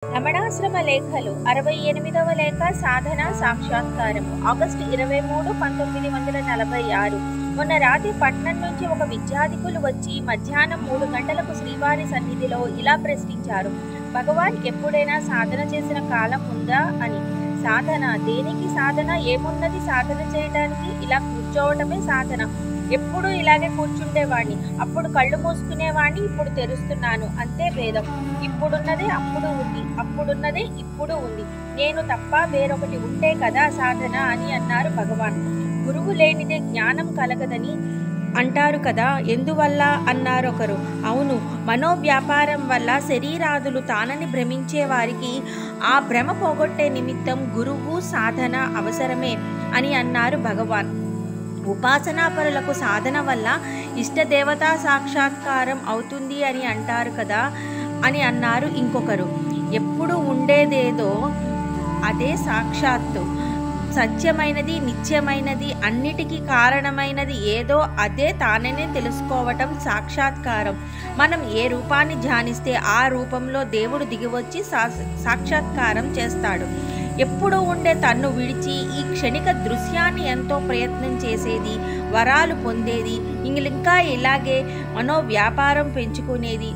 రమణాశ్రమ లేఖలు 68వ లేఖ సాధన సాక్షాత్కారము ఆగస్టు 23, 1946. మొన్న రాత్రి పట్నం నుంచి ఒక విద్యాధికులు వచ్చి మధ్యాహ్నం 3 గంటలకు శ్రీవారి సన్నిధిలో ఇలా ప్రశ్నించారు. భగవాన్ ఎప్పుడైనా సాధన చేసిన కాలం ఉందా అని. సాధన దేనికి? సాధన ఏమున్నది సాధన చేయడానికి? ఇలా కూర్చోవటమే సాధన. ఎప్పుడు ఇలాగే కూర్చుండేవాణ్ణి, అప్పుడు కళ్ళు మూసుకునేవాణ్ణి, ఇప్పుడు తెరుస్తున్నాను, అంతే భేదం. ఇప్పుడున్నదే అప్పుడు ఉంది, అప్పుడున్నదే ఇప్పుడు ఉంది. నేను తప్ప వేరొకటి ఉంటే కదా సాధన అని అన్నారు భగవాన్. గురువు లేనిదే జ్ఞానం కలగదని అంటారు కదా, ఎందువల్ల అన్నారొకరు. అవును, మనోవ్యాపారం వల్ల శరీరాదులు తానని భ్రమించే వారికి ఆ భ్రమ పోగొట్టే నిమిత్తం గురువు సాధన అవసరమే అని అన్నారు భగవాన్. ఉపాసనాపరులకు సాధన వల్ల ఇష్టదేవతా సాక్షాత్కారం అవుతుంది అని అంటారు కదా అని అన్నారు ఇంకొకరు. ఎప్పుడు ఉండేదేదో అదే సాక్షాత్తు. సత్యమైనది, నిత్యమైనది, అన్నిటికీ కారణమైనది ఏదో అదే తాననే తెలుసుకోవటం సాక్షాత్కారం. మనం ఏ రూపాన్ని ధ్యానిస్తే ఆ రూపంలో దేవుడు దిగివచ్చి సాక్షాత్కారం చేస్తాడు. ఎప్పుడూ ఉండే తన్ను విడిచి ఈ క్షణిక దృశ్యాన్ని ఎంతో ప్రయత్నం చేసేది, వరాలు పొందేది, ఇంకా ఇలాగే మనోవ్యాపారం పెంచుకునేది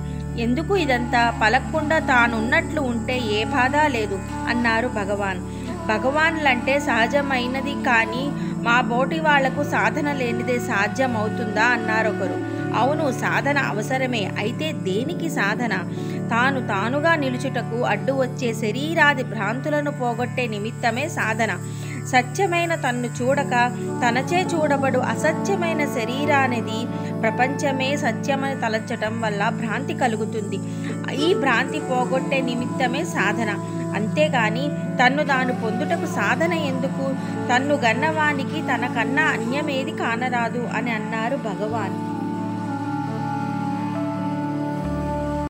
ఎందుకు? ఇదంతా పలక్కుండా తానున్నట్లు ఉంటే ఏ బాధ లేదు అన్నారు భగవాన్. భగవాన్లంటే సహజమైనది కానీ మా బోటి వాళ్లకు సాధన లేనిదే సాధ్యమవుతుందా అన్నారొకరు. అవును, సాధన అవసరమే. అయితే దేనికి సాధన? తానుగా నిలుచుటకు అడ్డు వచ్చే శరీరాది భ్రాంతులను పోగొట్టే నిమిత్తమే సాధన. సత్యమైన తన్ను చూడక తనచే చూడబడు అసత్యమైన శరీరానిది ప్రపంచమే సత్యమని తలచటం వల్ల భ్రాంతి కలుగుతుంది. ఈ భ్రాంతి పోగొట్టే నిమిత్తమే సాధన. అంతేగాని తాను పొందుటకు సాధన ఎందుకు? తన్ను గన్నవానికి తనకన్నా అన్యమేది కానరాదు అని అన్నారు భగవాన్.